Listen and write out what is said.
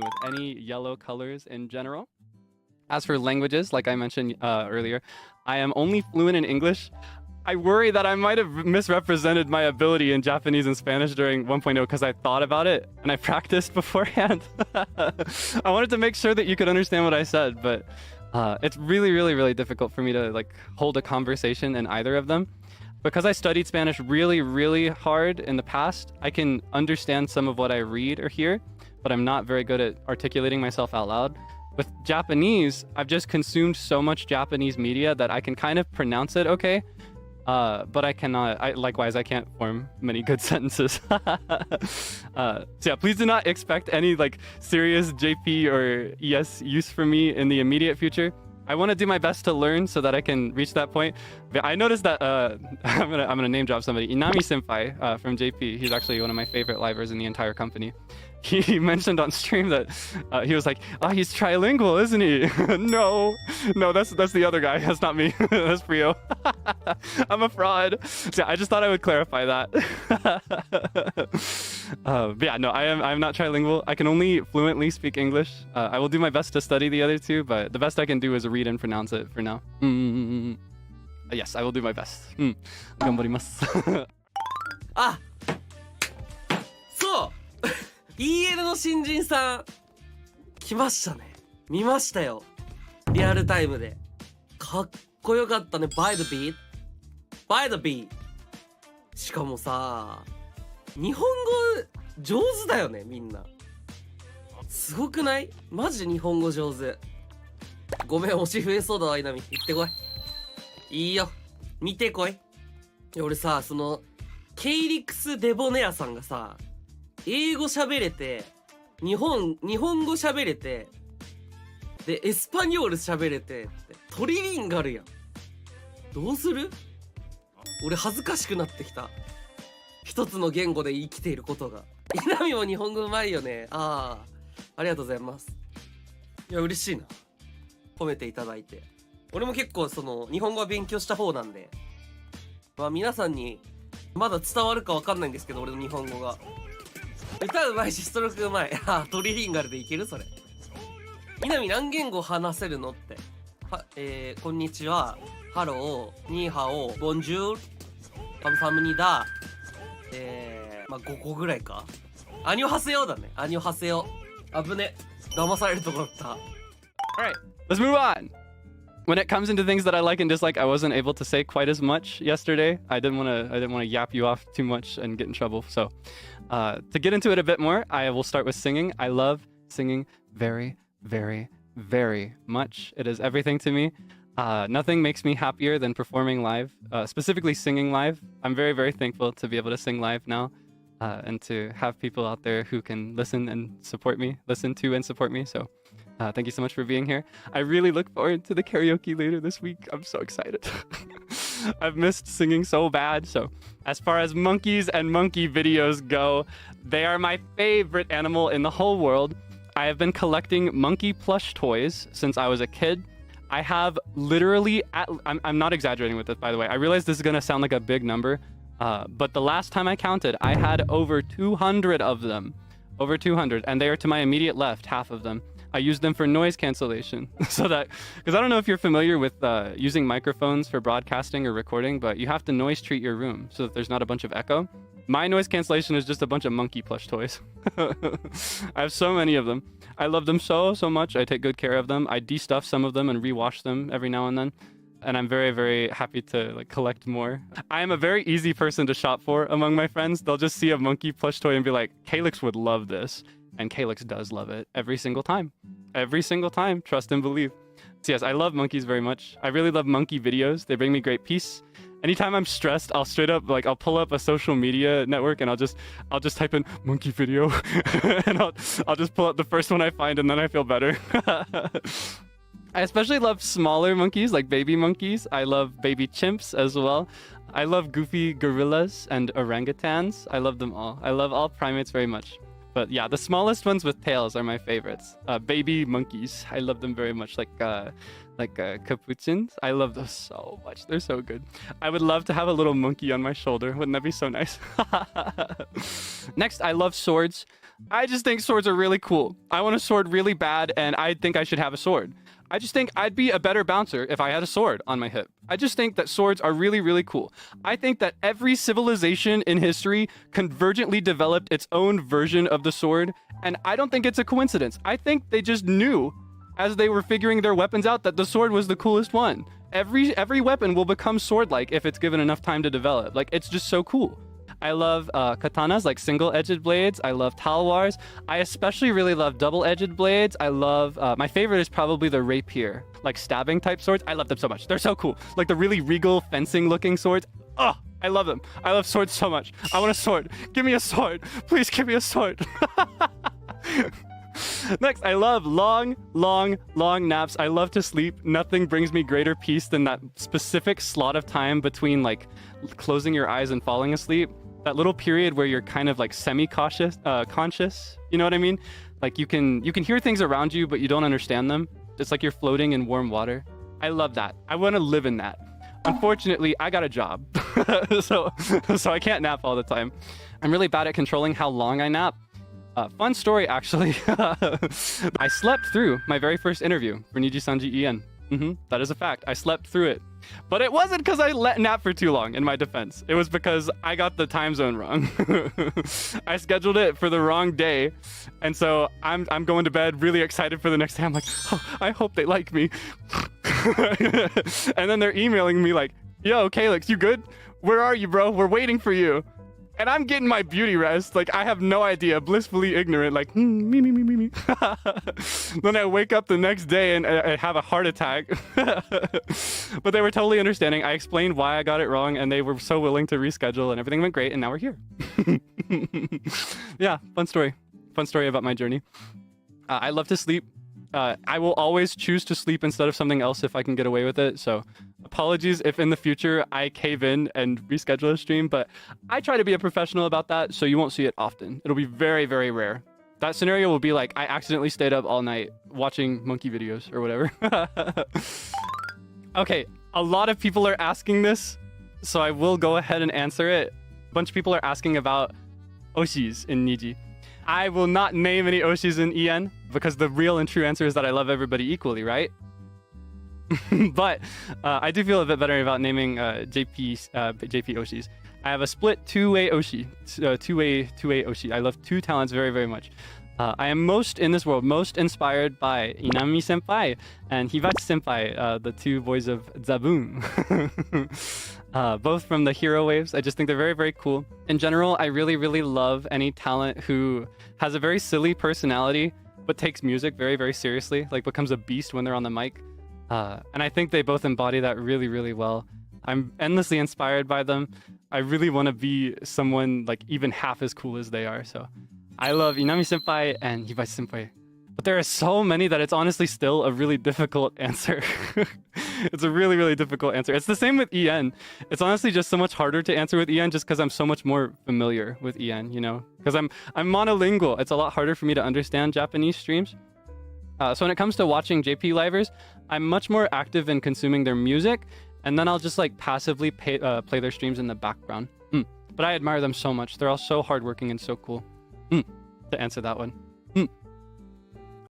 with any yellow colors in general. As for languages, like I mentioned earlier, I am only fluent in English. I worry that I might have misrepresented my ability in Japanese and Spanish during 1.0 because I thought about it and I practiced beforehand. I wanted to make sure that you could understand what I said, but it's really difficult for me to like hold a conversation in either of them. Because I studied Spanish really hard in the past, I can understand some of what I read or hear, but I'm not very good at articulating myself out loud. With Japanese, I've just consumed so much Japanese media that I can kind of pronounce it okay, but I cannot, likewise, I can't form many good sentences. So yeah, please do not expect any like serious JP or ES use from me in the immediate future. I want to do my best to learn so that I can reach that point. But I noticed that I'm gonna name drop somebody. Inami Senpai from JP. He's actually one of my favorite livers in the entire company. He mentioned on stream that he was like, "Oh, he's trilingual, isn't he?" No, that's the other guy. That's not me. That's Frio. I'm a fraud. So yeah, I just thought I would clarify that. But yeah, no, I'm not trilingual. I can only fluently speak English. I will do my best to study the other two, but the best I can do is read and pronounce it for now. Yes, I will do my best. 頑張ります。あ、そうEL の新人さん来ましたね。見ましたよ、リアルタイムで。かっこよかったね。 By the beat By the beat。 しかもさ、日本語上手だよね、みんな。すごくない？マジで日本語上手。ごめん、推し増えそうだわ、いなみ。行ってこい。いいよ、見てこい。俺さ、そのケイリクスデボネアさんがさ、英語喋れて、日本語喋れて、でエスパニョール喋れてって、トリリンガルやん。どうする？俺恥ずかしくなってきた。一つの言語で生きていることが。イナミも日本語うまいよね。ありがとうございます。いや、嬉しいな、褒めていただいて。俺も結構その日本語は勉強した方なんで、まあ皆さんにまだ伝わるかわかんないんですけど、俺の日本語が。歌うまいしストロークうまい。トリリンガルでいけるそれ。みなみ何言語話せるのって。こんにちは、ハロー、ニーハオ、ボンジュール、カムサムニダ。まあ5個ぐらいか。アニョハセヨだね。アニョハセヨ。危ね。騙されるとこだった。Alright, let's move on. When it comes into things that I like and dislike, I wasn't able to say quite as much yesterday. I didn't want to yap you off too much and get in trouble. So, to get into it a bit more, I will start with singing. I love singing very much. It is everything to me. Nothing makes me happier than performing live, specifically singing live. I'm very thankful to be able to sing live now, and to have people out there who can listen to and support me. So. Thank you so much for being here. I really look forward to the karaoke later this week. I'm so excited. I've missed singing so bad. So as far as monkeys and monkey videos go, they are my favorite animal in the whole world. I have been collecting monkey plush toys since I was a kid. I have literally, I'm not exaggerating with this, by the way. I realize this is going to sound like a big number, but the last time I counted, I had over 200 of them. Over 200, and they are to my immediate left, half of them. I use them for noise cancellation. So that, because I don't know if you're familiar with using microphones for broadcasting or recording, but you have to noise treat your room so that there's not a bunch of echo. My noise cancellation is just a bunch of monkey plush toys. I have so many of them. I love them so much. I take good care of them. I de-stuff some of them and rewash them every now and then. And I'm very happy to like collect more. I am a very easy person to shop for among my friends. They'll just see a monkey plush toy and be like, Kaelix would love this. And Kaelix does love it every single time. Every single time, trust and believe. So yes, I love monkeys very much. I really love monkey videos. They bring me great peace. Anytime I'm stressed, I'll straight up I'll pull up a social media network and I'll just type in monkey video and I'll just pull up the first one I find and then I feel better. I especially love smaller monkeys, like baby monkeys. I love baby chimps as well. I love goofy gorillas and orangutans. I love them all. I love all primates very much. But yeah, the smallest ones with tails are my favorites. Baby monkeys. I love them very much, like capuchins. I love those so much. They're so good. I would love to have a little monkey on my shoulder. Wouldn't that be so nice? Next, I love swords. I just think swords are really cool. I want a sword really bad, and I think I should have a sword. I just think I'd be a better bouncer if I had a sword on my hip. I just think that swords are really, really cool. I think that every civilization in history convergently developed its own version of the sword, and I don't think it's a coincidence. I think they just knew as they were figuring their weapons out that the sword was the coolest one. Every weapon will become sword-like if it's given enough time to develop. Like, it's just so cool. I love katanas, like single-edged blades. I love talwars. I especially really love double-edged blades. I love, my favorite is probably the rapier, like stabbing type swords. I love them so much. They're so cool. Like the really regal fencing looking swords. Oh, I love them. I love swords so much. I want a sword. Give me a sword. Please give me a sword. Next, I love long naps. I love to sleep. Nothing brings me greater peace than that specific slot of time between like closing your eyes and falling asleep. That little period where you're kind of like semi-conscious, you know what I mean? Like you can hear things around you, but you don't understand them. It's like you're floating in warm water. I love that. I want to live in that. Unfortunately, I got a job, so I can't nap all the time. I'm really bad at controlling how long I nap. Fun story, actually. I slept through my very first interview for NIJISANJI EN. That is a fact. I slept through it. But it wasn't because I let nap for too long, in my defense. It was because I got the time zone wrong. I scheduled it for the wrong day. And so I'm going to bed really excited for the next day. I'm like, oh, I hope they like me. And then they're emailing me like, yo, Kaelix, you good? Where are you, bro? We're waiting for you. And I'm getting my beauty rest. Like, I have no idea, blissfully ignorant, like, me. Then I wake up the next day and I have a heart attack. But they were totally understanding. I explained why I got it wrong, and they were so willing to reschedule, and everything went great, and now we're here. Yeah, fun story. Fun story about my journey. I love to sleep. I will always choose to sleep instead of something else if I can get away with it, so apologies if in the future I cave in and reschedule a stream, but I try to be a professional about that, so you won't see it often. It'll be very, very rare. That scenario will be like, I accidentally stayed up all night watching monkey videos or whatever. Okay, a lot of people are asking this, so I will go ahead and answer it. A bunch of people are asking about Oshis in Niji. I will not name any Oshis in EN, because the real and true answer is that I love everybody equally, right? But I do feel a bit better about naming JP Oshis. I have a split two-way Oshi. Two-way Oshi. I love two talents very, very much. I am most in this world, most inspired by Inami Senpai and Hibachi Senpai, the two boys of zaぶん. Both from the Hero Waves. I just think they're very, very cool. In general, I really, really love any talent who has a very silly personality, but takes music very, very seriously, like becomes a beast when they're on the mic. And I think they both embody that really, really well. I'm endlessly inspired by them. I really want to be someone like even half as cool as they are. So I love Inami Senpai and Hibachi Senpai. But there are so many that it's honestly still a really difficult answer. It's a really, really difficult answer. It's the same with EN. It's honestly just so much harder to answer with EN just because I'm so much more familiar with EN, you know? Because I'm monolingual. It's a lot harder for me to understand Japanese streams. So when it comes to watching JP livers, I'm much more active in consuming their music, and then I'll just like passively play their streams in the background. But I admire them so much. They're all so hardworking and so cool. To answer that one.